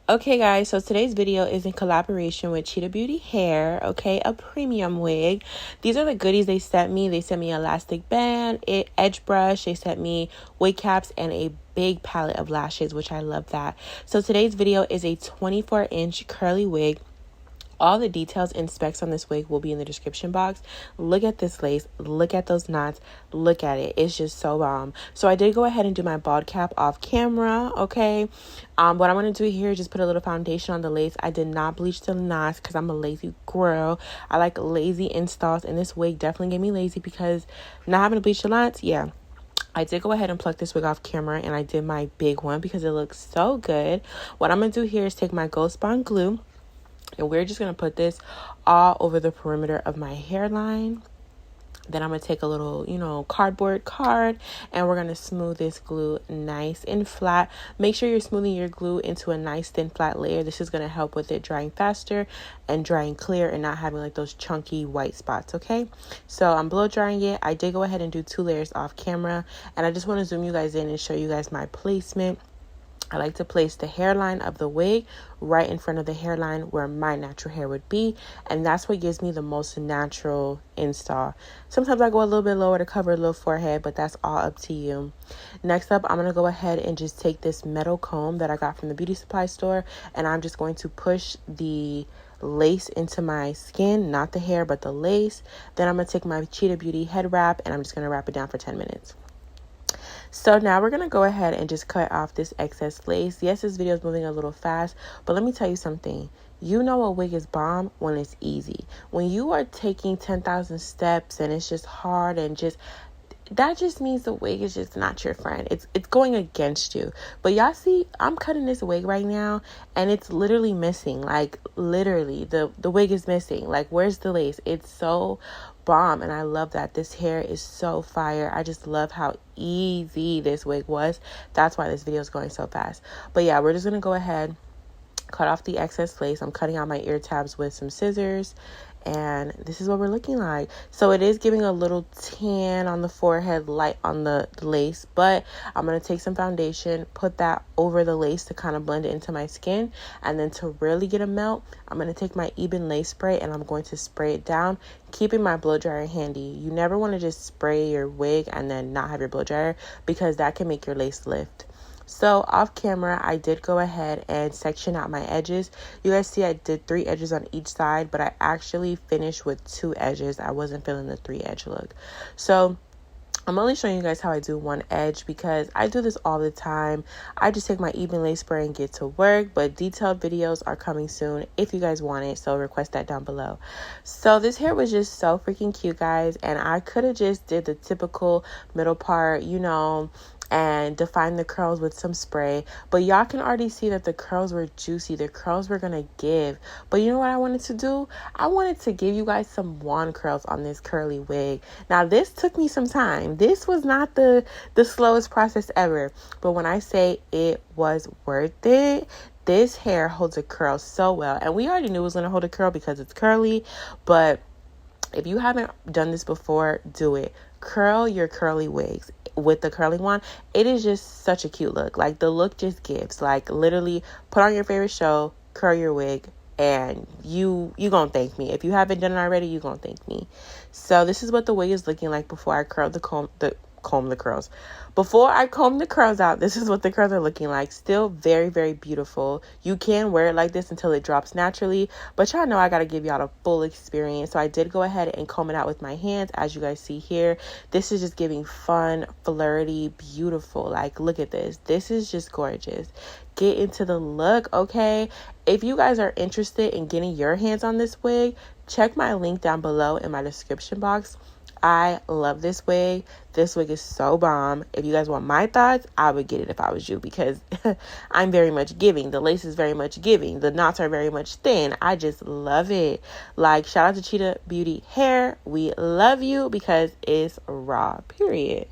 Okay guys, so today's video is in collaboration with Cheetah Beauty Hair, okay, a premium wig. These are the goodies they sent me. They sent me an elastic band, edge brush, they sent me wig caps, and a big palette of lashes, which I love that. So today's video is a 24-inch curly wig. All the details and specs on this wig will be in the description box. Look at this lace. Look at those knots. Look at it. It's just so bomb. So I did go ahead and do my bald cap off camera, okay? What I'm going to do here is just put a little foundation on the lace. I did not bleach the knots because I'm a lazy girl. I like lazy installs, and this wig definitely gave me lazy because not having to bleach the knots, yeah. I did go ahead and pluck this wig off camera, and I did my big one because it looks so good. What I'm going to do here is take my Ghost Bond glue, and we're just going to put this all over the perimeter of my hairline. Then I'm going to take a little, cardboard card, and we're going to smooth this glue nice and flat. Make sure you're smoothing your glue into a nice thin flat layer. This is going to help with it drying faster and drying clear and not having like those chunky white spots, okay? So I'm blow drying it. I did go ahead and do 2 layers off camera, and I just want to zoom you guys in and show you guys my placement. I like to place the hairline of the wig right in front of the hairline where my natural hair would be, and that's what gives me the most natural install. Sometimes I go a little bit lower to cover a little forehead, but that's all up to you. Next up, I'm going to go ahead and just take this metal comb that I got from the beauty supply store, and I'm just going to push the lace into my skin, not the hair, but the lace. Then I'm going to take my Cheetah Beauty head wrap, and I'm just going to wrap it down for 10 minutes. So now we're going to go ahead and just cut off this excess lace. Yes, this video is moving a little fast, but let me tell you something. You know a wig is bomb when it's easy. When you are taking 10,000 steps and it's just hard and that just means the wig is just not your friend. It's going against you. But y'all see, I'm cutting this wig right now, and it's literally missing. Like, literally, the wig is missing. Like, where's the lace? It's so bomb, and I love that. This hair is so fire. I just love how easy this wig was. That's why this video is going so fast. But yeah, we're just going to go ahead, cut off the excess lace. I'm cutting out my ear tabs with some scissors, and this is what we're looking like. So it is giving a little tan on the forehead, light on the lace, but I'm going to take some foundation, put that over the lace to kind of blend it into my skin, and then to really get a melt, I'm going to take my Ebin lace spray and I'm going to spray it down, keeping my blow dryer handy. You never want to just spray your wig and then not have your blow dryer, because that can make your lace lift. So off camera, I did go ahead and section out my edges. You guys see I did 3 edges on each side, but I actually finished with 2 edges. I wasn't feeling the 3 edge look. So I'm only showing you guys how I do 1 edge because I do this all the time. I just take my Ebin lace spray and get to work, but detailed videos are coming soon if you guys want it, so request that down below. So this hair was just so freaking cute, guys, and I could have just did the typical middle part, and define the curls with some spray, but y'all can already see that the curls were juicy. The curls were gonna give. But you know what I wanted to do? I wanted to give you guys some wand curls on this curly wig. Now this took me some time. This was not the slowest process ever, but when I say it was worth it, this hair holds a curl so well. And we already knew it was gonna hold a curl because it's curly, but if you haven't done this before, do it. Curl your curly wigs with the curling wand. It is just such a cute look. Like, the look just gives. Like, literally, put on your favorite show, curl your wig, and you gonna thank me. If you haven't done it already, you gonna thank me. So this is what the wig is looking like before I comb the curls. Before I comb the curls out, this is what the curls are looking like. Still very, very beautiful. You can wear it like this until it drops naturally, but y'all know I gotta give y'all a full experience. So I did go ahead and comb it out with my hands, as you guys see here. This is just giving fun, flirty, beautiful. Like, look at this. This is just gorgeous. Get into the look, okay? If you guys are interested in getting your hands on this wig, check my link down below in my description box. I love this wig. This wig is so bomb. If you guys want my thoughts, I would get it if I was you, because I'm very much giving. The lace is very much giving. The knots are very much thin. I just love it. Like, shout out to Cheetah Beauty Hair. We love you because it's raw, period.